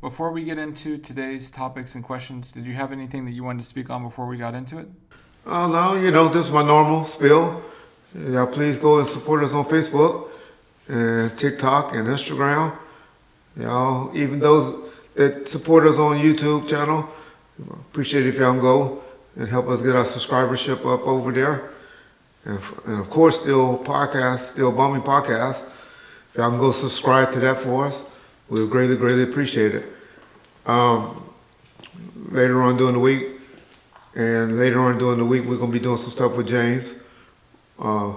Before we get into today's topics and questions, did you have anything that you wanted to speak on before we got into it? Oh no, this is my normal spill. Y'all please go and support us on Facebook and TikTok and Instagram. Y'all, even those that support us on YouTube channel, appreciate it if y'all can go and help us get our subscribership up over there. And of course, still bumming podcast. If y'all can go subscribe to that for us, we'll greatly, greatly appreciate it. Um, Later on during the week, we're gonna be doing some stuff with James uh,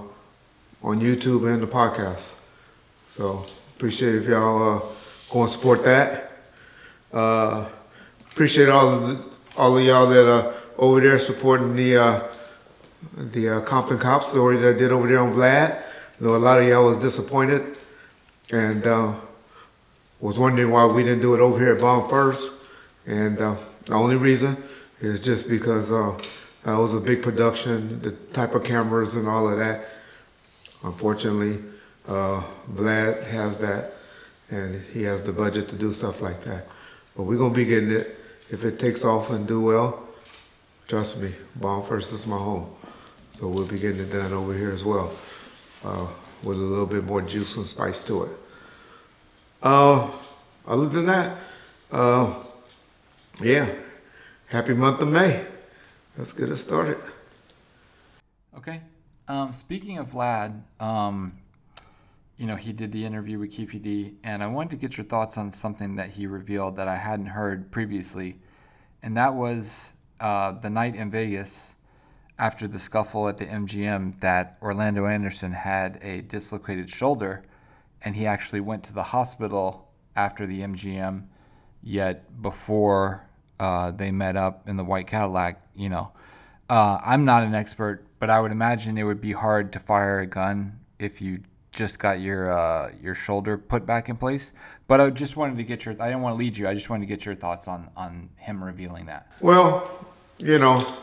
on YouTube and the podcast. So appreciate if y'all go and support that. Uh, Appreciate all of y'all that are over there supporting the Compton cop story that I did over there on Vlad. I know a lot of y'all was disappointed and was wondering why we didn't do it over here at Bomb First. And the only reason is just because that was a big production, the type of cameras and all of that. Unfortunately, Vlad has that, and he has the budget to do stuff like that. But we're gonna be getting it. If it takes off and do well, trust me, Bomb First is my home. So we'll be getting it done over here as well, with a little bit more juice and spice to it. Other than that, yeah, happy month of May. Let's get it started. Okay. Speaking of Vlad, he did the interview with Keefe D, and I wanted to get your thoughts on something that he revealed that I hadn't heard previously, and that was the night in Vegas after the scuffle at the MGM that Orlando Anderson had a dislocated shoulder, and he actually went to the hospital after the MGM, yet before they met up in the white Cadillac, I'm not an expert, but I would imagine it would be hard to fire a gun if you just got your shoulder put back in place. But I just wanted to get I didn't want to lead you. I just wanted to get your thoughts on him revealing that. Well, you know,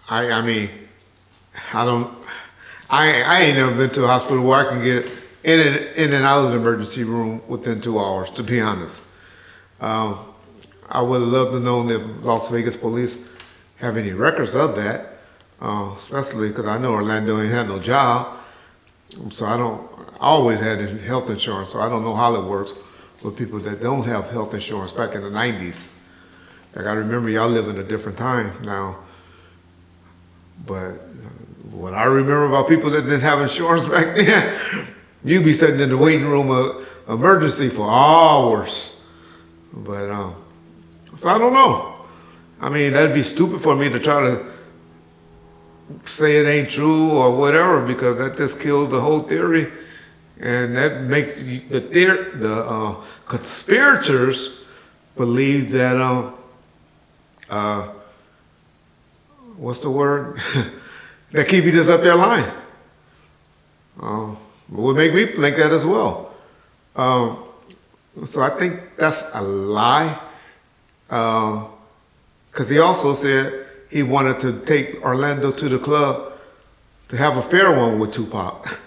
I mean, I don't, I ain't never been to a hospital where I can get in and out of the emergency room within 2 hours, to be honest. I would have loved to know if Las Vegas police have any records of that, especially because I know Orlando ain't had no job. So I always had health insurance, so I don't know how it works with people that don't have health insurance back in the 90s. Like I remember y'all live in a different time now. But what I remember about people that didn't have insurance back then, you'd be sitting in the waiting room of emergency for hours. But, so I don't know. I mean, that'd be stupid for me to try to say it ain't true or whatever, because that just kills the whole theory. And that makes the conspirators believe that, what's the word? That Keefe just up there lying. Would make me think that as well. So I think that's a lie. Because he also said he wanted to take Orlando to the club to have a fair one with Tupac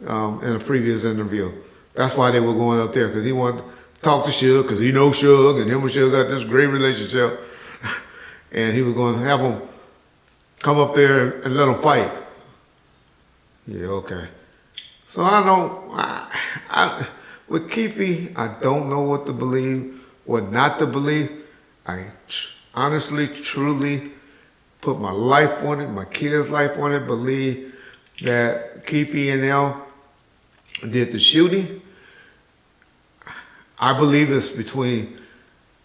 in a previous interview. That's why they were going up there, because he wanted to talk to Suge, because he knows Suge, and him and Suge got this great relationship. And he was going to have him come up there and let them fight. Yeah, okay. So with Keefe, I don't know what to believe, what not to believe. I honestly, truly put my life on it, my kids' life on it, believe that Keefe and L did the shooting. I believe it's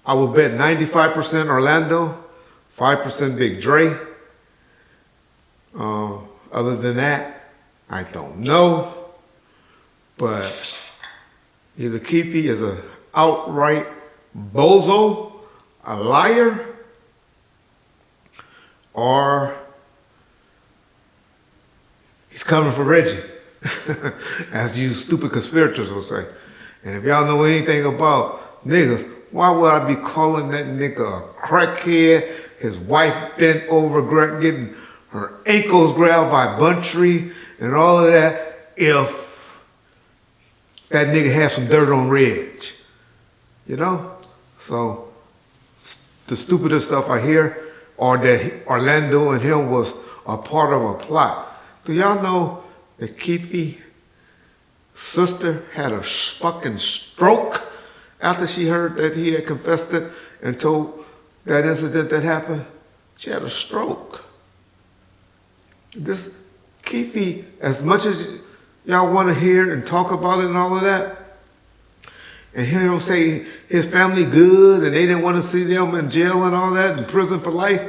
I would bet 95% Orlando, 5% Big Dre. Other than that, I don't know. But either Keefe is an outright bozo, a liar, or he's coming for Reggie, as you stupid conspirators will say. And if y'all know anything about niggas, why would I be calling that nigga a crackhead? His wife bent over, getting her ankles grabbed by Buntry and all of that, if that nigga had some dirt on Reg. You know? So, the stupidest stuff I hear, or that Orlando and him was a part of a plot. Do y'all know that Keefe sister had a fucking stroke after she heard that he had confessed it and told that incident that happened? She had a stroke. This Keefe, as much as y'all want to hear and talk about it and all of that, and hear him say his family good and they didn't want to see them in jail and all that, in prison for life,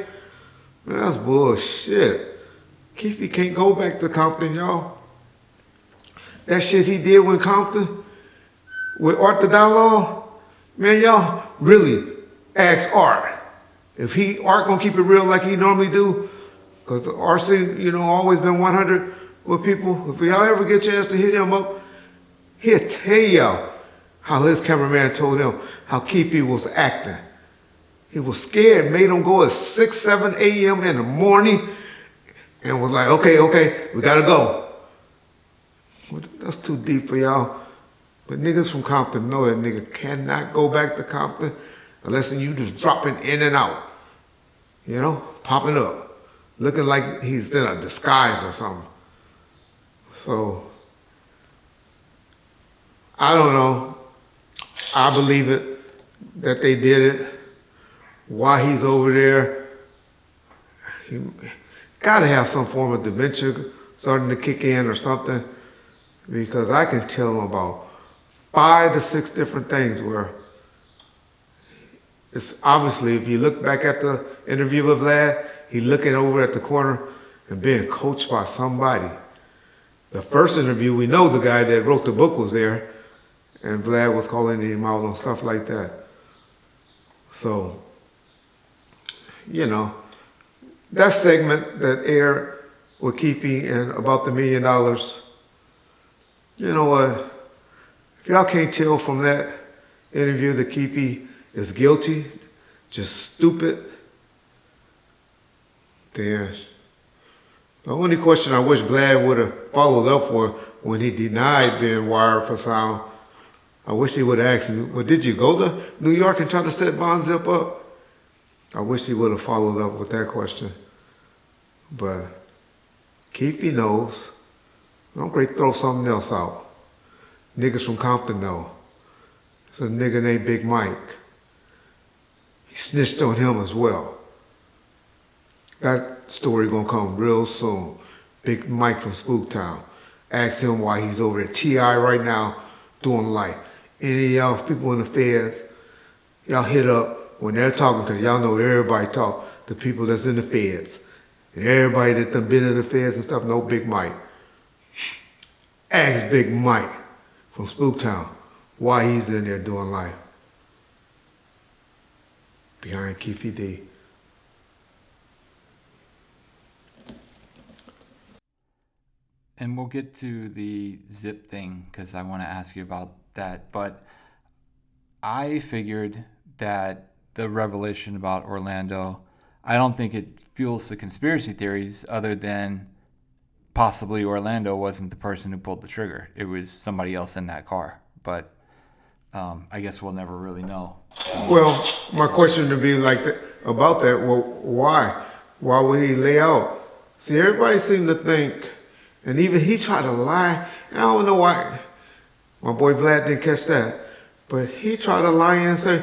man, that's bullshit. Keefe can't go back to Compton, y'all. That shit he did with Compton, with Art the Dialogue, man, y'all really ask Art. If Art gonna keep it real like he normally do, because Art's, always been 100 with people. If y'all ever get a chance to hit him up, he'll tell y'all how his cameraman told him how Keefe was acting. He was scared, made him go at 6, 7 a.m. in the morning, and was like, okay, we gotta go. That's too deep for y'all. But niggas from Compton know that nigga cannot go back to Compton unless you just dropping in and out. Popping up. Looking like he's in a disguise or something. So, I don't know. I believe it, that they did it. Why he's over there, he gotta have some form of dementia starting to kick in or something, because I can tell him about 5 to 6 different things where it's obviously, if you look back at the interview with Vlad, he looking over at the corner and being coached by somebody. The first interview, we know the guy that wrote the book was there, and Vlad was calling him out on stuff like that. So, that segment that aired with Keefe and about the $1 million, you know what? If y'all can't tell from that interview that Keefe is guilty, just stupid, then the only question I wish Vlad would have followed up for when he denied being wired for sound, I wish he would have asked me, well, did you go to New York and try to set Von Zip up? I wish he would have followed up with that question. But Keefe knows. Don't great throw something else out. Niggas from Compton know. There's a nigga named Big Mike. He snitched on him as well. That story gonna come real soon. Big Mike from Spooktown. Ask him why he's over at TI right now doing life. Any of y'all people in the feds, y'all hit up when they're talking, because y'all know everybody talk to people that's in the feds. And everybody that done been in the feds and stuff know Big Mike. Ask Big Mike from Spooktown why he's in there doing life. Behind Keefe D. And we'll get to the Zip thing because I want to ask you about that. But I figured that the revelation about Orlando, I don't think it fuels the conspiracy theories other than possibly Orlando wasn't the person who pulled the trigger. It was somebody else in that car. But I guess we'll never really know. Well, my question would be like about that. Well, why? Why would he lay out? See, everybody seemed to think, and even he tried to lie. And I don't know why. My boy Vlad didn't catch that. But he tried to lie and say,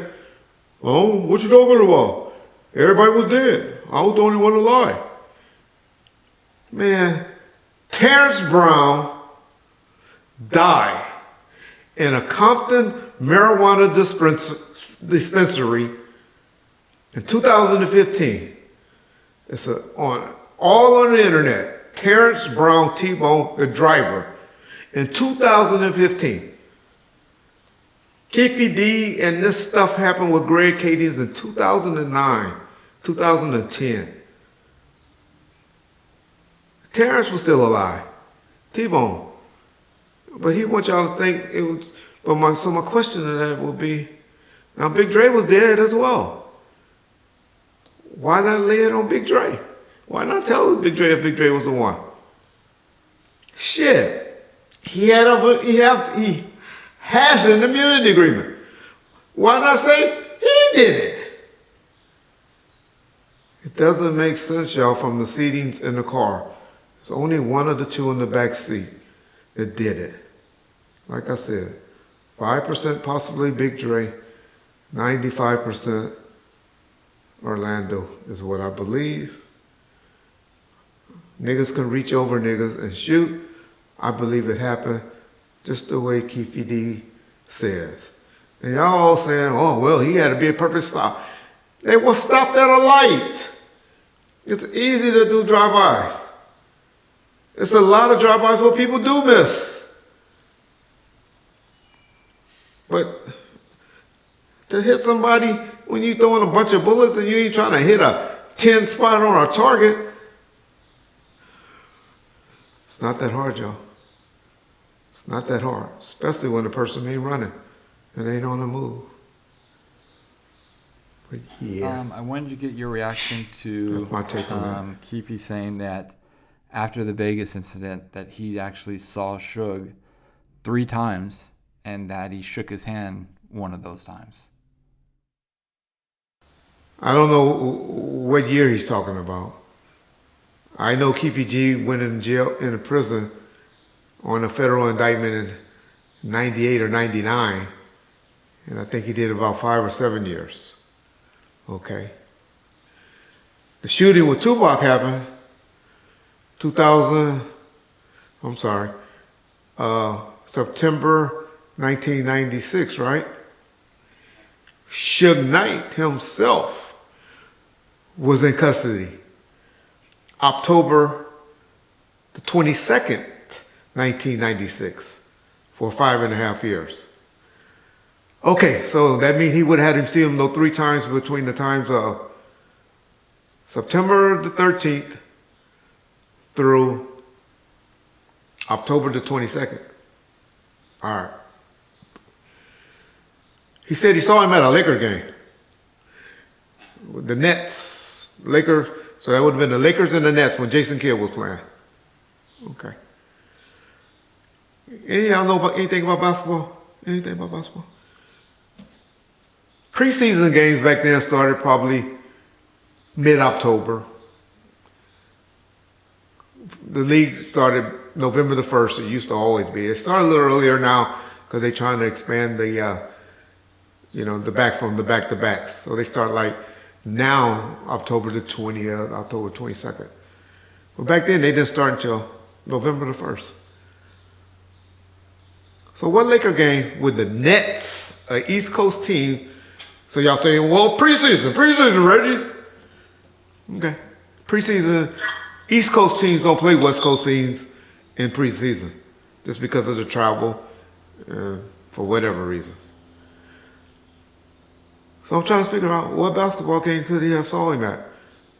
oh, what you talking about? Everybody was dead. I was the only one to lie. Man, Terrence Brown died in a Compton marijuana dispensary in 2015. It's all on the internet. Terrence Brown T-Bone, the driver, in 2015. Keefe D and this stuff happened with Greg Cadiz in 2009, 2010. Terrence was still alive. T-Bone. But he wants y'all to think it was, so my question to that would be, now Big Dre was dead as well. Why not lay it on Big Dre? Why not tell Big Dre if Big Dre was the one? Shit. He has an immunity agreement. Why not say he did it? It doesn't make sense, y'all, from the seatings in the car. There's only one of the two in the back seat that did it. Like I said, 5% possibly Big Dre, 95% Orlando is what I believe. Niggas can reach over niggas and shoot. I believe it happened just the way Keefe D says. And y'all all saying, oh, well, he had to be a perfect stop. They were stopped at a light. It's easy to do drive-bys. It's a lot of drive-bys where people do miss. But to hit somebody when you're throwing a bunch of bullets and you ain't trying to hit a 10 spot on a target, it's not that hard, y'all. It's not that hard, especially when the person ain't running and ain't on the move. But yeah. I wanted to get your reaction to That's my take on that. Keefe saying that after the Vegas incident that he actually saw Suge 3 times and that he shook his hand one of those times. I don't know what year he's talking about. I know Keefe G went in jail, in a prison on a federal indictment in 98 or 99. And I think he did about 5 or 7 years. Okay. The shooting with Tupac happened September 1996, right? Suge Knight himself was in custody. October the 22nd, 1996, for 5.5 years. Okay, so that means he would have had him see him 3 times between the times of September the 13th through October the 22nd. All right. He said he saw him at a Laker game. The Nets, Lakers, so that would have been the Lakers and the Nets when Jason Kidd was playing. Okay. Any of y'all know about anything about basketball? Anything about basketball? Preseason games back then started probably mid-October. The league started November the 1st. It used to always be. It started a little earlier now because they're trying to expand the, the back-to-backs. So they start like now, October the 20th, October 22nd. But back then, they didn't start until November the 1st. So what Laker game with the Nets, an East Coast team? So y'all saying, well, preseason, Reggie. Okay. Preseason, East Coast teams don't play West Coast teams in preseason just because of the travel for whatever reasons. So I'm trying to figure out what basketball game could he have saw him at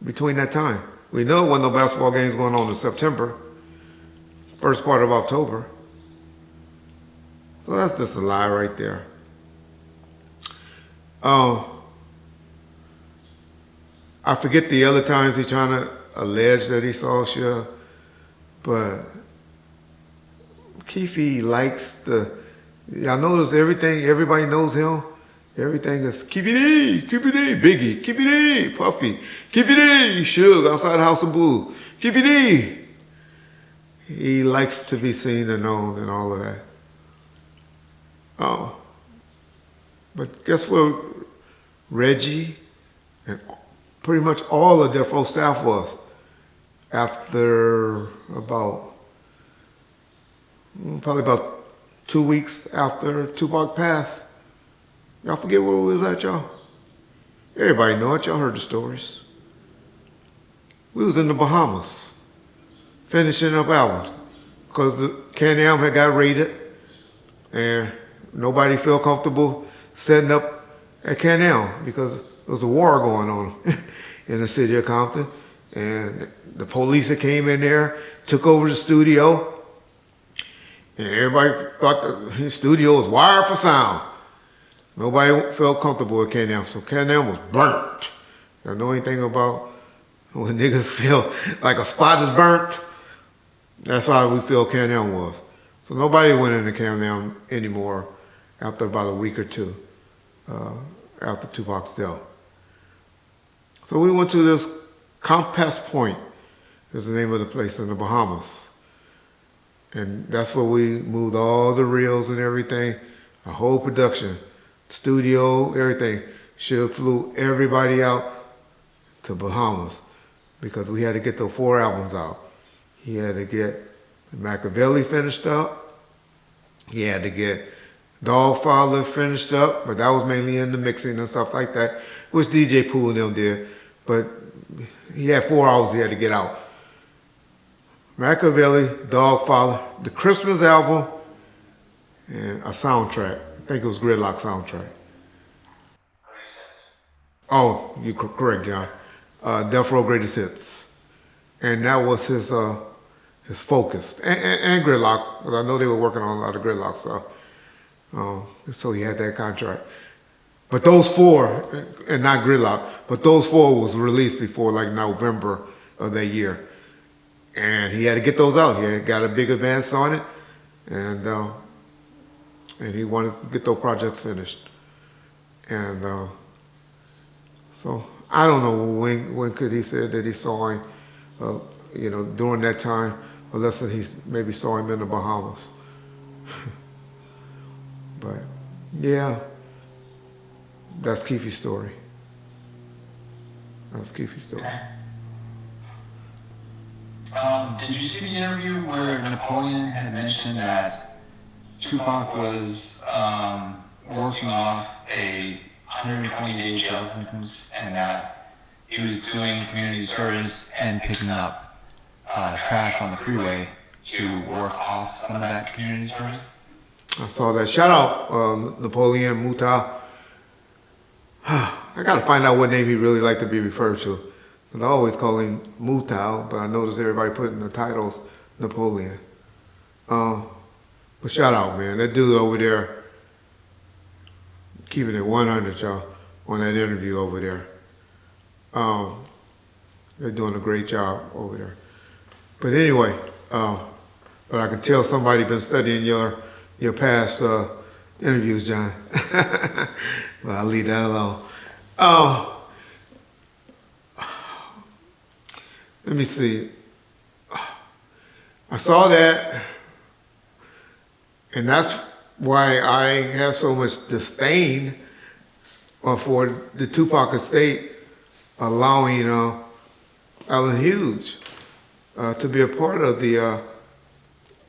between that time. We know there wasn't no basketball games going on in September, first part of October. So that's just a lie right there. I forget the other times he's trying to allege that he saw Suge, but Keefe likes y'all notice everything, everybody knows him. Everything is Keefe D, Biggie, Keefe D, Puffy, Keefe D, Suge, outside House of Blue, Keefe D. He likes to be seen and known and all of that. Oh. But guess what Reggie and pretty much all of their full staff was after probably about 2 weeks after Tupac passed. Y'all forget where we was at, y'all? Everybody know it. Y'all heard the stories. We was in the Bahamas, finishing up albums, because the Can-Am had got raided, and nobody felt comfortable setting up at Can-Am because there was a war going on in the city of Compton, and the police that came in there took over the studio, and everybody thought the studio was wired for sound. Nobody felt comfortable with Can-Am, so Can-Am was burnt. Y'all know anything about when niggas feel like a spot is burnt? That's how we feel Can-Am was. So nobody went into Can-Am anymore after about a week or two after Tupac's death. So we went to this Compass Point, is the name of the place in the Bahamas. And that's where we moved all the reels and everything, a whole production, studio, everything. Suge flew everybody out to Bahamas because we had to get those 4 albums out. He had to get the Machiavelli finished up. He had to get Dogfather finished up, but that was mainly in the mixing and stuff like that, which DJ Pooh and them did. But he had 4 hours he had to get out. Machiavelli, Dogfather, the Christmas album, and a soundtrack. I think it was Gridlock soundtrack. Oh, you're correct, John. Death Row Greatest Hits. And that was his focus. And Gridlock, because I know they were working on a lot of Gridlock stuff. So he had that contract. But those 4, and not Gridlock, but those 4 was released before like November of that year. And he had to get those out. He had got a big advance on it. And he wanted to get those projects finished. And so I don't know when could he say that he saw him, during that time, unless he maybe saw him in the Bahamas. But yeah, that's Keefe's story. That's Keefe's story. Did you see the interview where Napoleon had mentioned that Tupac was working off a 120-day jail sentence and that he was doing community service and picking up trash on the freeway to work off some of that community service? I saw that. Shout out Napoleon Muta. I gotta find out what name he really liked to be referred to. I always call him Mutal, but I notice everybody putting the titles Napoleon. But shout out, man. That dude over there, keeping it 100, y'all, on that interview over there. They're doing a great job over there. But anyway, but I can tell somebody been studying your past interviews, John. But I'll leave that alone. Let me see. I saw that, and that's why I have so much disdain for the Tupac estate allowing Allen Hughes to be a part of the,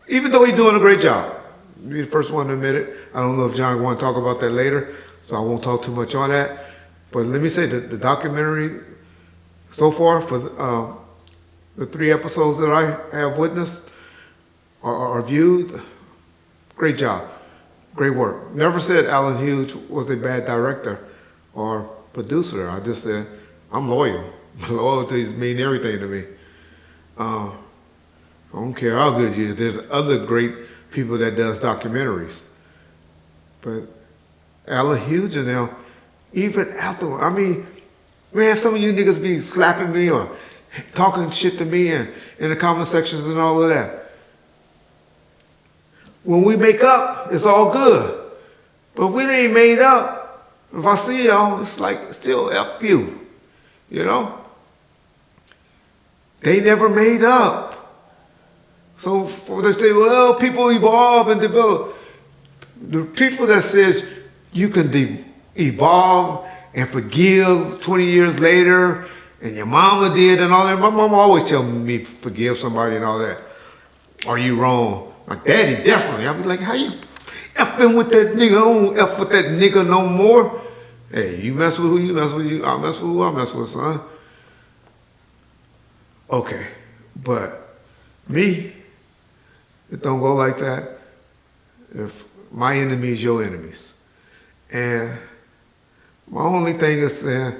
even though he's doing a great job. Be the first one to admit it. I don't know if John want to talk about that later, so I won't talk too much on that. But let me say that the documentary so far for the 3 episodes that I have witnessed or viewed, great job, great work. Never said Allen Hughes was a bad director or producer. I just said, I'm loyal. Loyalty means everything to me. I don't care how good you is. There's other great people that does documentaries. But Allen Hughes and them, even after, I mean, man, some of you niggas be slapping me or talking shit to me and in the comment sections and all of that. When we make up, it's all good. But when it ain't made up, if I see y'all, it's like still F you. You know? They never made up. So they say, well, people evolve and develop. The people that says you can evolve and forgive 20 years later, and your mama did and all that. My mama always tell me forgive somebody and all that. Are you wrong? My daddy definitely. I'll be like, how you effing with that nigga? I don't F with that nigga no more. Hey, you mess with who you mess with, I mess with who I mess with, son. Okay, but me, it don't go like that. If my enemy is your enemies. And my only thing is saying,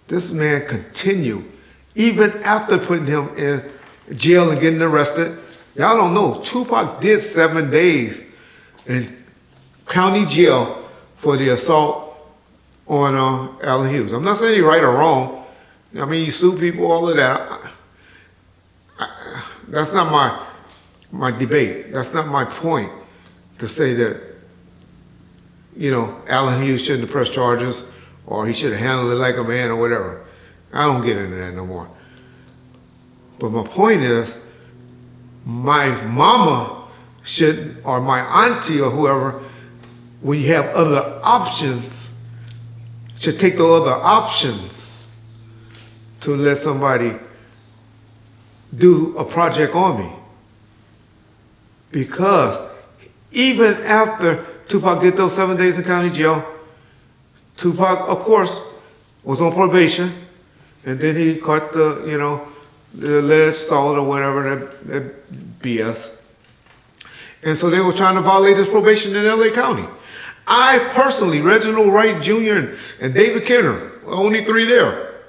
this man continued, even after putting him in jail and getting arrested. Y'all don't know, Tupac did 7 days in county jail for the assault on Allen Hughes. I'm not saying he's right or wrong. I mean, you sue people, all of that. That's not my debate. That's not my point to say that Allen Hughes shouldn't have pressed charges, or he should have handled it like a man, or whatever. I don't get into that no more. But my point is, my mama should, or my auntie or whoever, when you have other options, should take the other options to let somebody do a project on me. Because even after Tupac did those 7 days in county jail, Tupac, of course, was on probation, and then he caught the alleged assault or whatever, that BS. And so they were trying to violate his probation in LA County. I personally, Reggie Wright Jr. and David Kenner, only three there,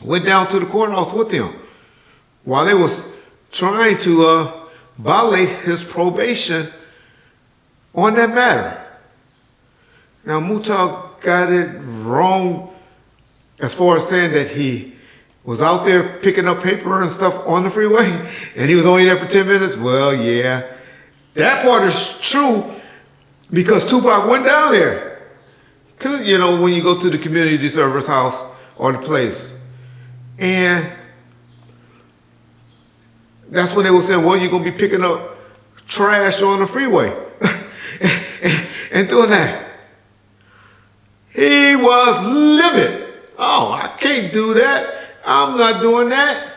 went down to the courthouse with him while they was trying to violate his probation on that matter. Now, Mutah got it wrong as far as saying that he was out there picking up paper and stuff on the freeway and he was only there for 10 minutes. Well, yeah, that part is true because Tupac went down there to, when you go to the community service house or the place. And that's when they were saying, well, you're going to be picking up trash on the freeway and doing that. He was livid. Oh, I can't do that. I'm not doing that.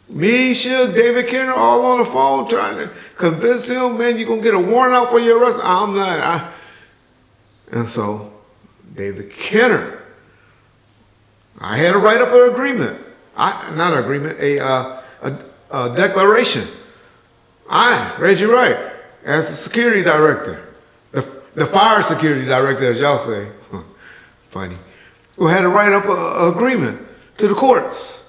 Me, Suge, David Kenner, all on the phone trying to convince him, man, you're going to get a warrant out for your arrest. I'm not. And so, David Kenner, I had to write up an agreement. Not an agreement, a declaration. Reggie Wright, as the security director, the fire security director, as y'all say, funny, we had to write up an agreement to the courts,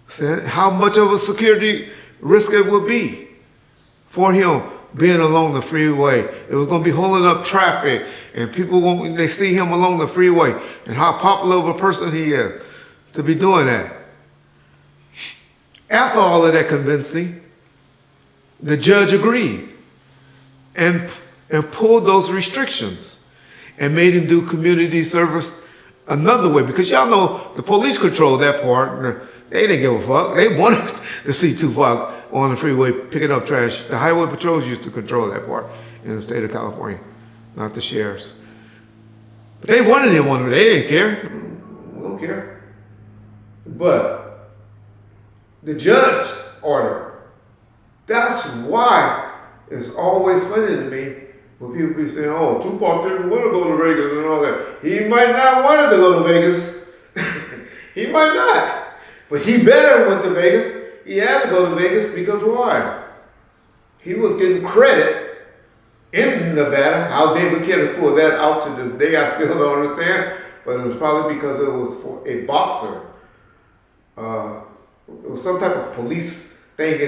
said how much of a security risk it would be for him being along the freeway. It was going to be holding up traffic, and people, when they see him along the freeway, and how popular of a person he is to be doing that. After all of that convincing, the judge agreed and pulled those restrictions and made him do community service another way. Because y'all know the police controlled that part. They didn't give a fuck. They wanted to see Tupac on the freeway picking up trash. The highway patrols used to control that part in the state of California, not the sheriffs. But they wanted him on there. They didn't care. They don't care. But the judge ordered. That's why it's always funny to me when people be saying, oh, Tupac didn't want to go to Vegas and all that. He might not want to go to Vegas. He might not. But he better went to Vegas. He had to go to Vegas because why? He was getting credit in Nevada. How David Kenner pulled that out to this day, I still don't understand. But it was probably because it was for a boxer. It was some type of police thing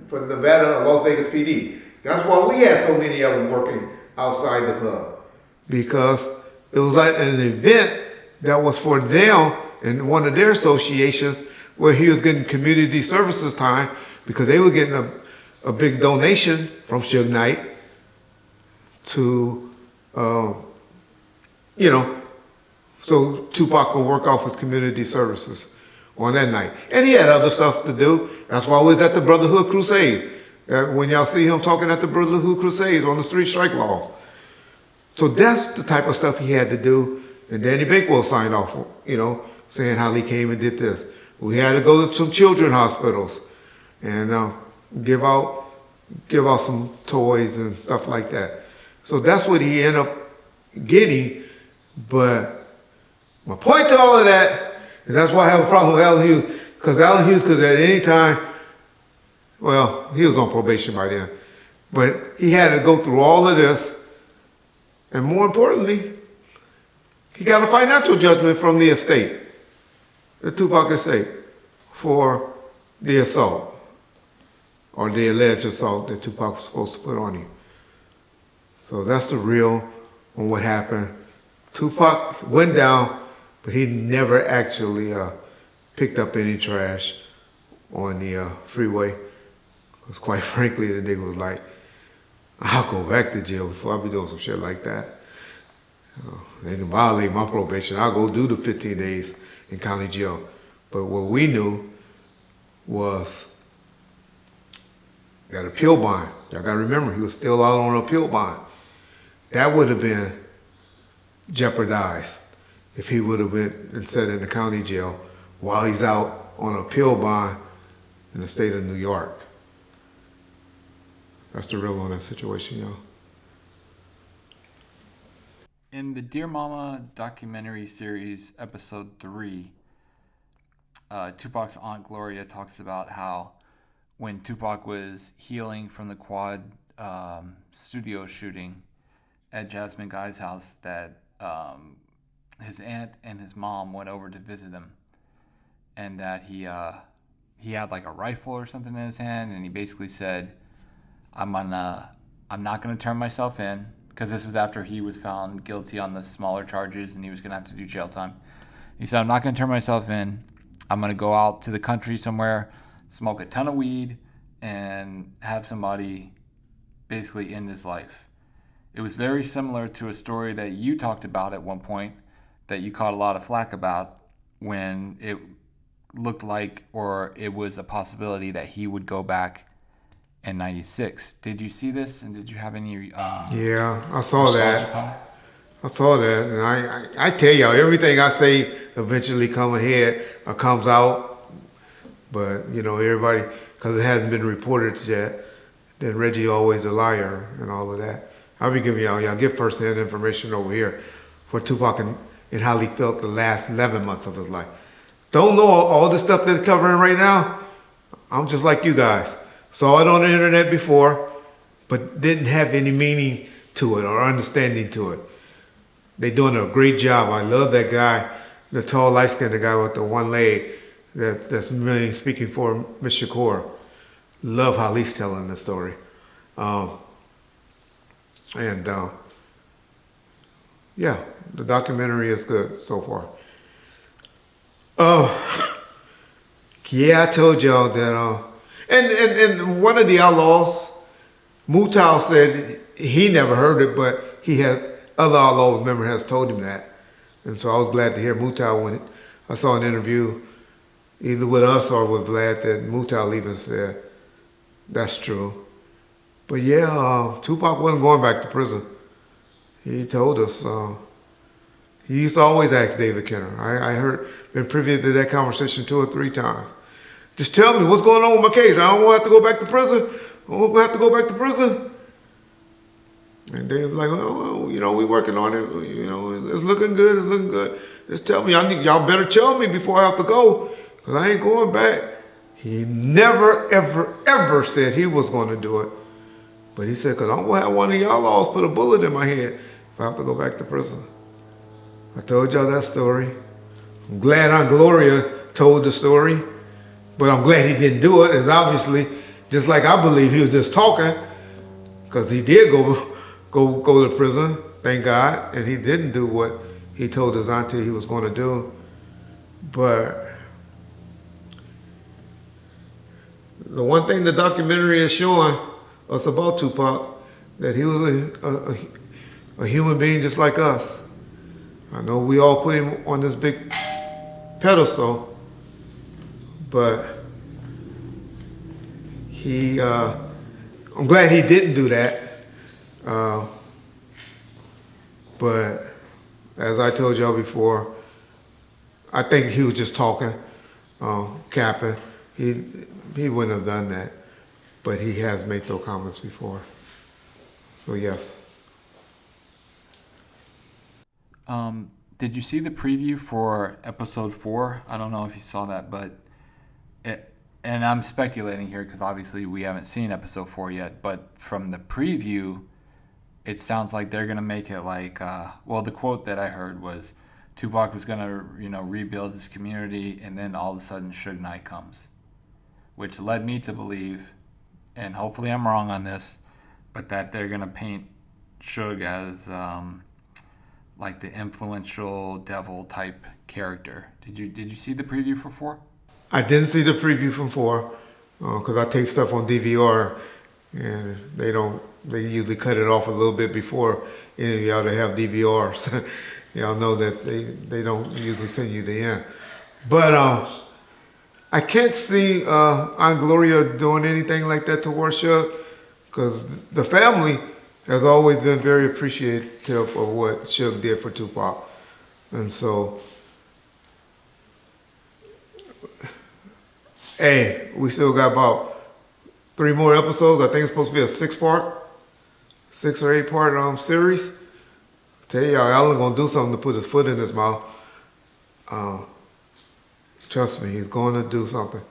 for Nevada or Las Vegas PD. That's why we had so many of them working outside the club. Because it was like an event that was for them and one of their associations where he was getting community services time because they were getting a big donation from Suge Knight to, so Tupac could work off his community services on that night. And he had other stuff to do. That's why I was at the Brotherhood Crusade. When y'all see him talking at the Brotherhood Crusades on the street strike laws. So that's the type of stuff he had to do. And Danny Bakewell signed off, saying how he came and did this. We had to go to some children's hospitals and give out some toys and stuff like that. So that's what he ended up getting. But my point to all of that is that's why I have a problem with Allen Hughes. Because Allen Hughes could at any time, well, he was on probation by then, but he had to go through all of this. And more importantly, he got a financial judgment from the estate, the Tupac estate, for the assault, or the alleged assault that Tupac was supposed to put on him. So that's the real on what happened. Tupac went down, but he never actually picked up any trash on the freeway. Because quite frankly, the nigga was like, I'll go back to jail before I be doing some shit like that. They can violate my probation. I'll go do the 15 days in county jail. But what we knew was that appeal bond. Y'all gotta remember, he was still out on appeal bond. That would have been jeopardized if he would have been and set in the county jail while he's out on appeal bond in the state of New York. That's the real on that situation, y'all. In the Dear Mama documentary series, episode 3, Tupac's Aunt Gloria talks about how when Tupac was healing from the quad studio shooting at Jasmine Guy's house, that his aunt and his mom went over to visit him, and that he had like a rifle or something in his hand, and he basically said, I'm not gonna turn myself in, because this was after he was found guilty on the smaller charges and he was gonna have to do jail time. He said, I'm not gonna turn myself in. I'm gonna go out to the country somewhere, smoke a ton of weed, and have somebody basically end his life. It was very similar to a story that you talked about at one point that you caught a lot of flack about, when it looked like, or it was a possibility, that he would go back in 96. Did you see this, and did you have any Yeah, I saw that. comments? I saw that, and I tell y'all, everything I say eventually come ahead or comes out. But, you know, everybody, because it hasn't been reported yet, then Reggie always a liar and all of that. I'll be giving y'all get first-hand information over here for Tupac and how he felt the last 11 months of his life. Don't know all the stuff they're covering right now. I'm just like you guys. Saw it on the internet before, but didn't have any meaning to it or understanding to it. They're doing a great job. I love that guy, the tall, light-skinned guy with the one leg that's really speaking for Miss Shakur. Love how he's telling the story. Yeah, the documentary is good so far. Yeah, I told y'all that, and one of the outlaws, Mutau, said he never heard it, but he had other outlaws member has told him that. And so I was glad to hear Mutau when I saw an interview either with us or with Vlad that Mutau even said that's true. But yeah, Tupac wasn't going back to prison. He told us, he used to always ask David Kenner. I heard, been privy to that conversation 2 or 3 times. Just tell me what's going on with my case. I don't want to have to go back to prison. I don't have to go back to prison. And Dave was like, well, you know, we working on it. You know, it's looking good. It's looking good. Just tell me. Y'all better tell me before I have to go, because I ain't going back. He never, ever, ever said he was going to do it. But he said, because I'm going to have one of y'all laws put a bullet in my head if I have to go back to prison. I told y'all that story. I'm glad Aunt Gloria told the story, but I'm glad he didn't do it. It's obviously, just like I believe he was just talking, because he did go to prison, thank God, and he didn't do what he told his auntie he was going to do. But the one thing the documentary is showing us about Tupac, that he was a human being just like us. I know we all put him on this big pedestal, but I'm glad he didn't do that. But as I told y'all before, I think he was just talking, capping. He wouldn't have done that, but he has made those comments before. So yes. Did you see the preview for episode 4? I don't know if you saw that, but and I'm speculating here because obviously we haven't seen episode 4 yet, but from the preview, it sounds like they're going to make it like, well, the quote that I heard was Tupac was going to, rebuild his community, and then all of a sudden Suge Knight comes, which led me to believe, and hopefully I'm wrong on this, but that they're going to paint Suge as like the influential devil type character. Did you see the preview for 4? I didn't see the preview from 4 because I tape stuff on DVR and they don't They usually cut it off a little bit before any of y'all that have DVRs. Y'all know that they don't usually send you the end. But I can't see Aunt Gloria doing anything like that towards Suge, because the family has always been very appreciative of what Suge did for Tupac. And so, hey, we still got about 3 more episodes. I think it's supposed to be a 6 or 8 part series. Tell y'all, Alan gonna do something to put his foot in his mouth. Trust me, he's going to do something.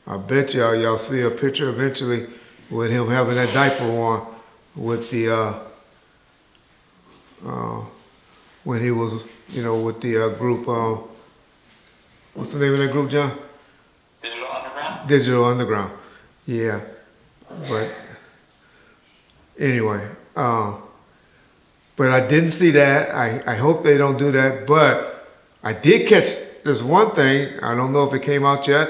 I bet y'all see a picture eventually with him having that diaper on with the when he was, with the group. What's the name of that group, John? Digital Underground? Digital Underground. Yeah. But anyway, but I didn't see that. I hope they don't do that. But I did catch this one thing. I don't know if it came out yet,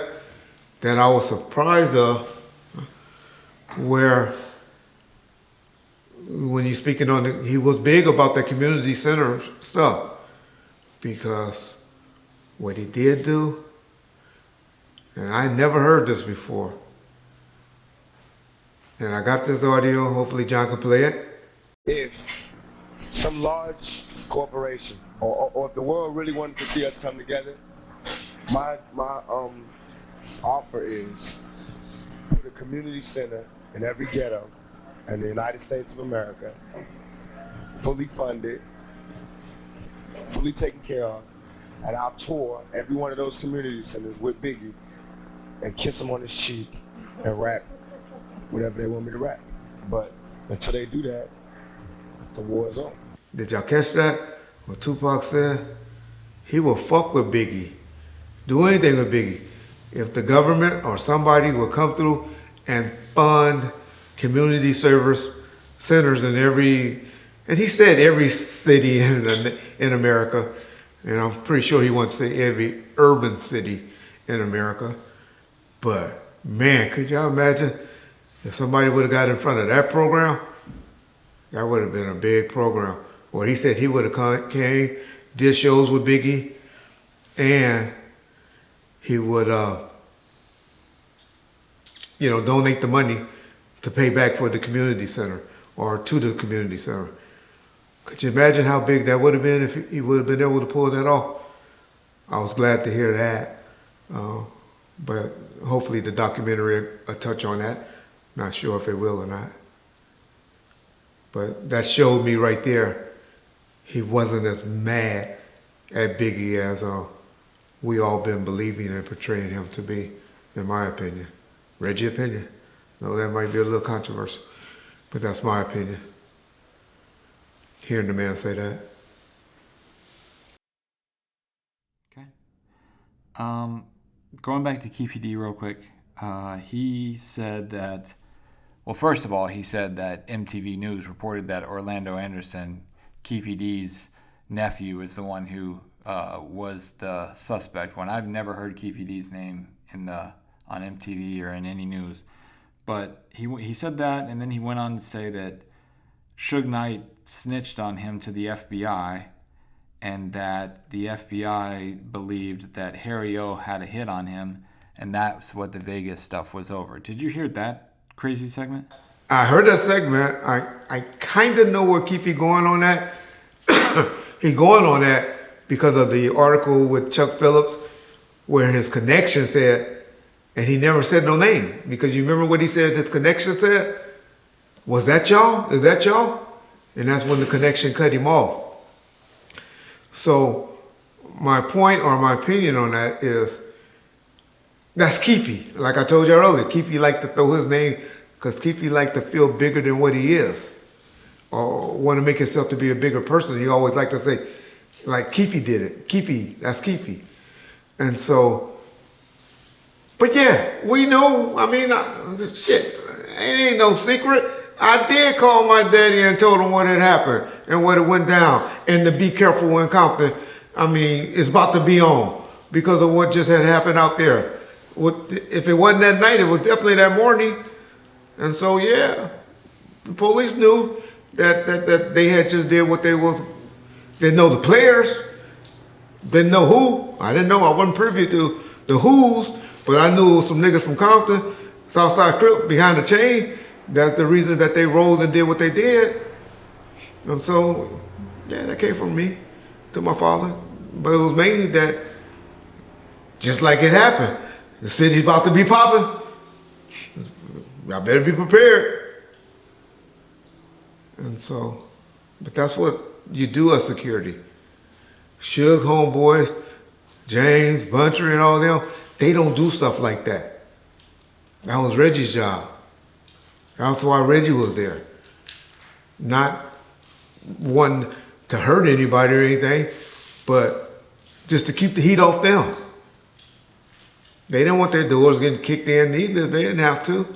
that I was surprised of, where when he's speaking on he was big about the community center stuff, because what he did do, and I never heard this before, and I got this audio, hopefully John can play it. If some large corporation or if the world really wanted to see us come together, my offer is put a community center in every ghetto in the United States of America, fully funded, fully taken care of, and I'll tour every one of those community centers with Biggie and kiss him on his cheek and rap whatever they want me to rap. But until they do that, the war is on. Did y'all catch that? What Tupac said? He will fuck with Biggie. Do anything with Biggie. If the government or somebody will come through and fund community service centers in every, and he said every city in America, and I'm pretty sure he wants to say every urban city in America. But man, could y'all imagine if somebody would have got in front of that program? That would have been a big program. Or he said he would have came, did shows with Biggie, and he would, donate the money to pay back for the community center or to the community center. Could you imagine how big that would have been if he would have been able to pull that off? I was glad to hear that. But hopefully the documentary will touch on that. Not sure if it will or not. But that showed me right there, he wasn't as mad at Biggie as we all been believing and portraying him to be, in my opinion. Reggie opinion? No, that might be a little controversial, but that's my opinion. Hearing the man say that. Okay. Going back to Keefe D real quick, he said that, well, first of all, he said that MTV News reported that Orlando Anderson, Keefe D's nephew, is the one who was the suspect. When I've never heard Keefe D's name on MTV or in any news, but he said that, and then he went on to say that Suge Knight snitched on him to the FBI, and that the FBI believed that Harry O had a hit on him, and that's what the Vegas stuff was over. Did you hear that crazy segment? I heard that segment. I kind of know where Keefe going on that. He going on that because of the article with Chuck Phillips, where his connection said, and he never said no name, because you remember what he said his connection said? Was that y'all? Is that y'all? And that's when the connection cut him off. So my point or my opinion on that is, that's Keefe. Like I told you earlier, Keefe liked to throw his name because Keefe liked to feel bigger than what he is, or want to make himself to be a bigger person. He always like to say, like Keefe did it. Keefe, that's Keefe. And so, but yeah, we know, I mean, shit, it ain't no secret. I did call my daddy and told him what had happened and what it went down. And to be careful in Compton, I mean, it's about to be on because of what just had happened out there. If it wasn't that night, it was definitely that morning. And so, yeah, The police knew that they had just did what they was. Didn't know the players. Didn't know who. I didn't know. I wasn't privy to the who's, but I knew it was some niggas from Compton, Southside Crip, behind the chain. That's the reason that they rolled and did what they did. And so, yeah, that came from me to my father. But it was mainly that, just like it happened, the city's about to be popping. Y'all better be prepared. And so, but that's what you do as security. Suge homeboys, James, Buncher and all them, they don't do stuff like that. That was Reggie's job. That's why Reggie was there. Not one to hurt anybody or anything, but just to keep the heat off them. They didn't want their doors getting kicked in either. They didn't have to.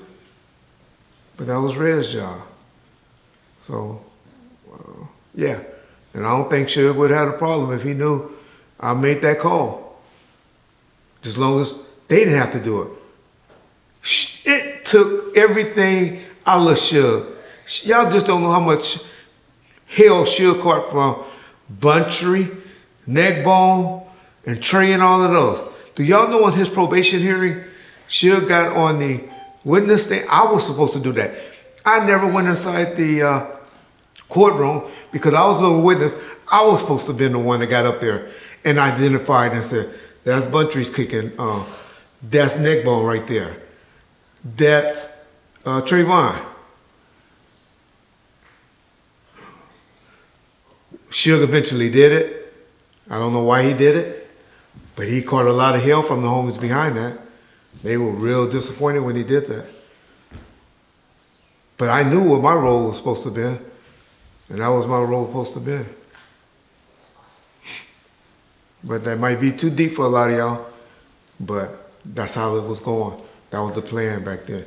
But that was Red's job. So, yeah. And I don't think Suge would have had a problem if he knew I made that call. As long as they didn't have to do it. It took everything out of Suge. Y'all just don't know how much hell Suge caught from Buntry, Neckbone, and Trey and all of those. Do y'all know in his probation hearing, Suge got on the witness stand? I was supposed to do that. I never went inside the courtroom because I was the witness. I was supposed to have been the one that got up there and identified and said, that's Buntry's kicking. That's Neckbone right there. That's Trayvon. Suge eventually did it. I don't know why he did it, but he caught a lot of hell from the homies behind that. They were real disappointed when he did that. But I knew what my role was supposed to be, and that was my role supposed to be. But that might be too deep for a lot of y'all, but that's how it was going. That was the plan back then.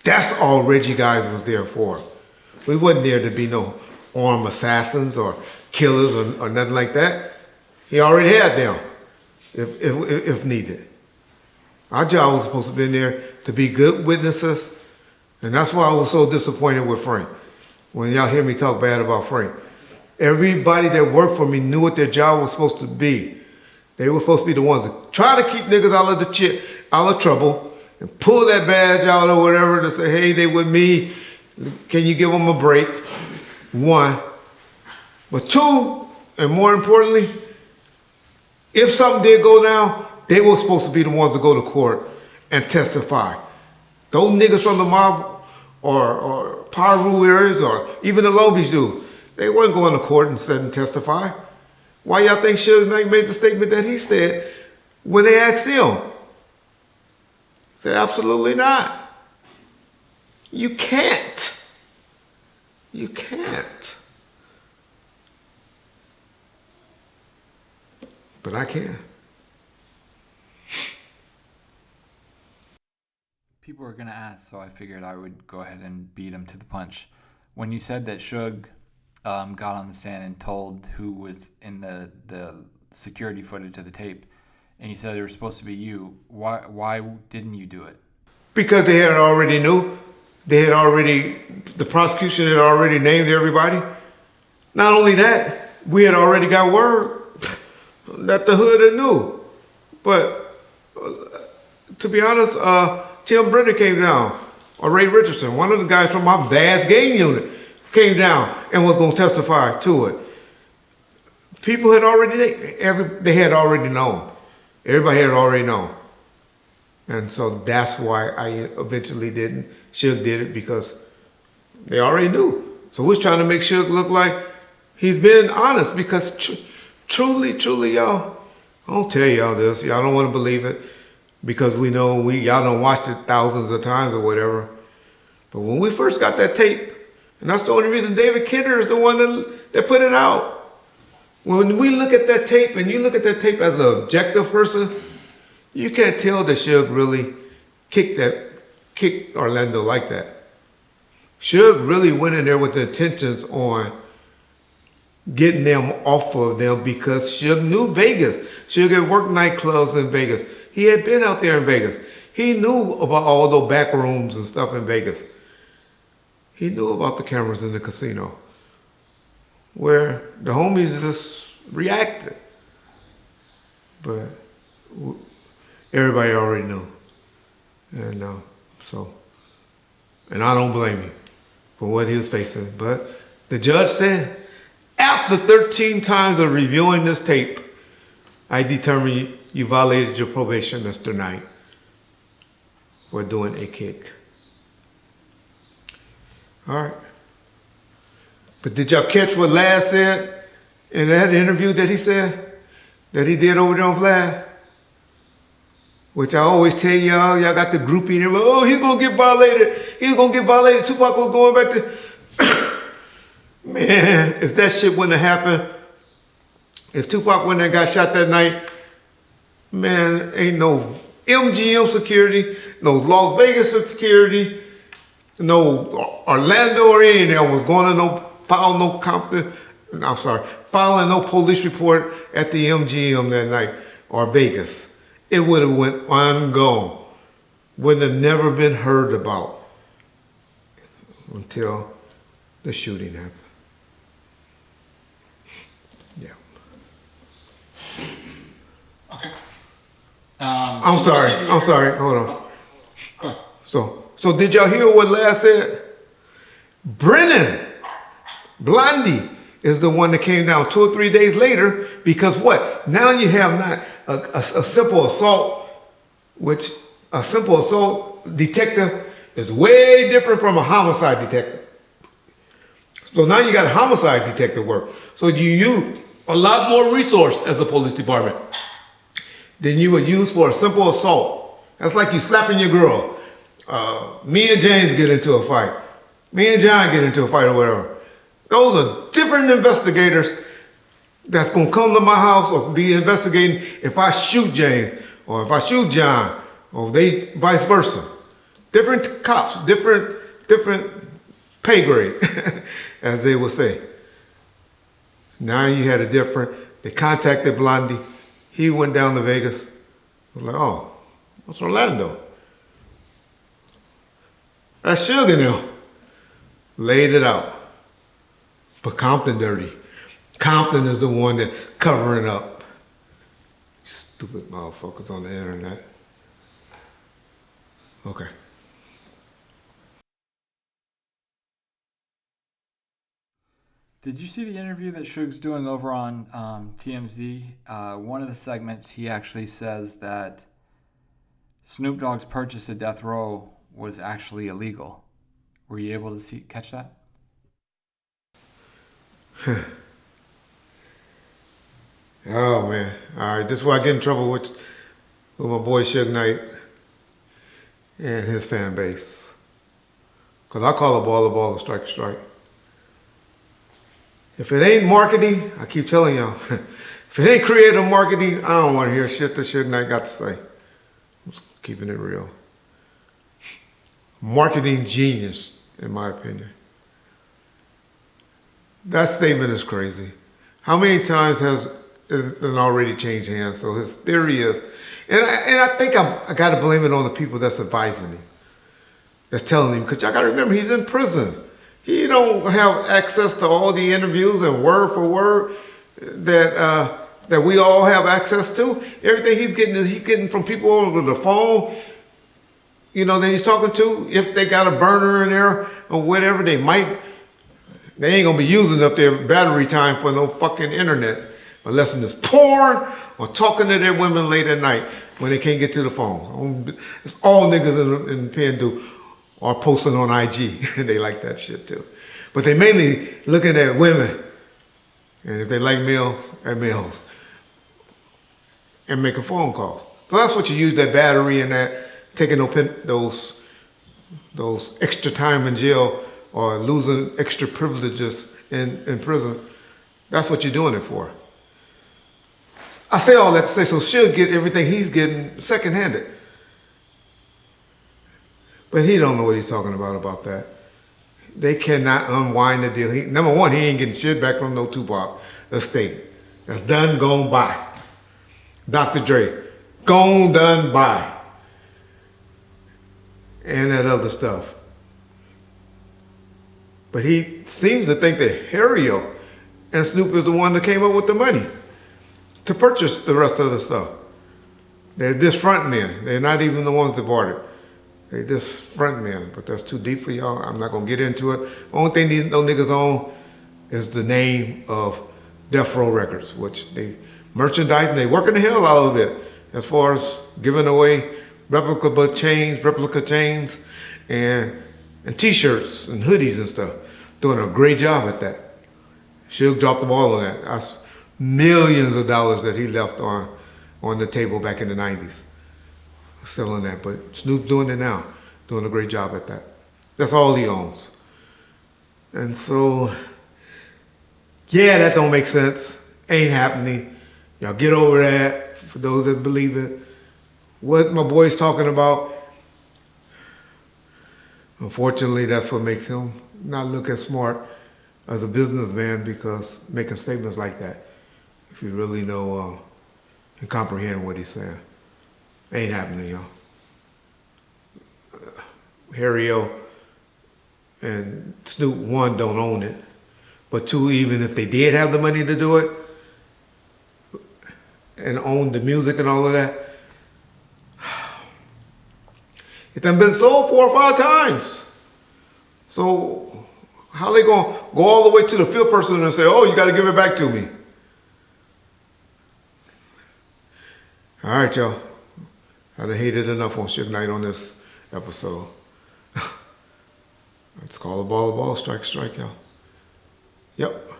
That's all Reggie guys was there for. We wasn't there to be no armed assassins or killers or nothing like that. He already had them, if needed. Our job was supposed to be in there to be good witnesses, and that's why I was so disappointed with Frank. When y'all hear me talk bad about Frank. Everybody that worked for me knew what their job was supposed to be. They were supposed to be the ones that try to keep niggas out of trouble, and pull that badge out or whatever to say, hey, they with me. Can you give them a break? One. But two, and more importantly, if something did go down, they were supposed to be the ones to go to court and testify. Those niggas from the mob or Paru areas or even the Long Beach dudes, they wasn't going to court and sit and testify. Why y'all think Suge Knight made the statement that he said when they asked him? He said, absolutely not. You can't. You can't. But I can. People are going to ask, so I figured I would go ahead and beat him to the punch. When you said that Suge got on the stand and told who was in the security footage of the tape, and you said it was supposed to be you, why didn't you do it? Because they had already knew. The prosecution had already named everybody. Not only that, we had already got word that the hood had knew. But to be honest, Tim Brenner came down, or Ray Richardson, one of the guys from my dad's gang unit, came down and was going to testify to it. People had already, they had already known. Everybody had already known. And so that's why I eventually didn't. Suge did it because they already knew. So we're trying to make Suge look like he's been honest because truly, y'all, I don't tell y'all this. Y'all don't want to believe it because we know y'all done watched it thousands of times or whatever. But when we first got that tape, and that's the only reason David Kidder is the one that put it out. When we look at that tape, and you look at that tape as an objective person, you can't tell that Suge really kicked Orlando like that. Suge really went in there with the intentions on getting them off of them because Suge knew Vegas. Suge had worked nightclubs in Vegas. He had been out there in Vegas. He knew about all those back rooms and stuff in Vegas. he knew about the cameras in the casino, where the homies just reacted. But everybody already knew. And and I don't blame him for what he was facing. But the judge said, after 13 times of reviewing this tape, I determined you violated your probation, Mr. Knight, for doing a kick. All right. But did y'all catch what Lad said in that interview that he said, that he did over there on Vlad? Which I always tell y'all got the groupie in there, oh, he's gonna get violated. He's gonna get violated. Tupac was going back to, man, if that shit wouldn't have happened, if Tupac wouldn't have got shot that night, man, ain't no MGM security, no Las Vegas security, no Orlando or any of them was going to filing no police report at the MGM that night or Vegas. It would have went ungone. Wouldn't have never been heard about until the shooting happened. Yeah. Okay. I'm sorry. Hold on. So did y'all hear what Lad said? Brennan Blondie is the one that came down 2 or 3 days later, because what? Now you have not a simple assault, which a simple assault detective is way different from a homicide detective. So now you got homicide detective work. So you use a lot more resource as a police department than you would use for a simple assault. That's like you slapping your girl. Me and James get into a fight. Me and John get into a fight or whatever. Those are different investigators that's going to come to my house or be investigating if I shoot James or if I shoot John or they vice versa. Different cops, different pay grade, as they would say. Now you had they contacted Blondie. He went down to Vegas. I was like, oh, what's Orlando? That's Sugar now. Laid it out. But Compton dirty. Compton is the one that covering up. Stupid motherfuckers on the internet. Okay. Did you see the interview that Suge's doing over on TMZ? One of the segments, he actually says that Snoop Dogg's purchase of Death Row was actually illegal. Were you able to catch that? Oh man! All right, this is where I get in trouble with my boy Suge Knight and his fan base. Cause I call a ball, strike a strike. If it ain't marketing, I keep telling y'all, if it ain't creative marketing, I don't want to hear shit that Suge Knight got to say. I'm just keeping it real. Marketing genius, in my opinion. That statement is crazy. How many times has it already changed hands? So his theory is, and I think I got to blame it on the people that's advising him, that's telling him, because y'all got to remember, he's in prison. He don't have access to all the interviews and word for word that we all have access to. Everything he's getting from people over the phone, that he's talking to. If they got a burner in there or whatever, they ain't gonna be using up their battery time for no fucking internet unless it's porn or talking to their women late at night when they can't get to the phone. It's all niggas in Penn do. Or posting on IG. They like that shit too. But they mainly looking at women. And if they like males, they're males. And making phone calls. So that's what you use that battery and that, taking those extra time in jail or losing extra privileges in prison. That's what you're doing it for. I say all that to say so she'll get everything he's getting second-handed. But he don't know what he's talking about that. They cannot unwind the deal. Number one, he ain't getting shit back from no Tupac estate. That's done, gone by. Dr. Dre, gone, done, by. And that other stuff. But he seems to think that Harry-O and Snoop is the one that came up with the money to purchase the rest of the stuff. They're just front men. They're not even the ones that bought it. They just front men, but that's too deep for y'all. I'm not gonna get into it. Only thing these no niggas own is the name of Death Row Records, which they merchandise and they working the hell out of it as far as giving away replica chains, and t-shirts and hoodies and stuff. Doing a great job at that. Suge dropped the ball on that. That's millions of dollars that he left on the table back in the 90s. Selling that, but Snoop's doing it now. Doing a great job at that. That's all he owns. And so, yeah, that don't make sense. Ain't happening. Y'all get over that, for those that believe it. What my boy's talking about, unfortunately, that's what makes him not look as smart as a businessman, because making statements like that, if you really know and comprehend what he's saying. Ain't happening, y'all. Harry-O and Snoop, one, don't own it. But two, even if they did have the money to do it and own the music and all of that, it done been sold 4 or 5 times. So how they gonna go all the way to the 5th person and say, oh, you gotta give it back to me? All right, y'all. I'd have hated enough on Suge Knight on this episode. Let's call a ball, strike, y'all. Yep.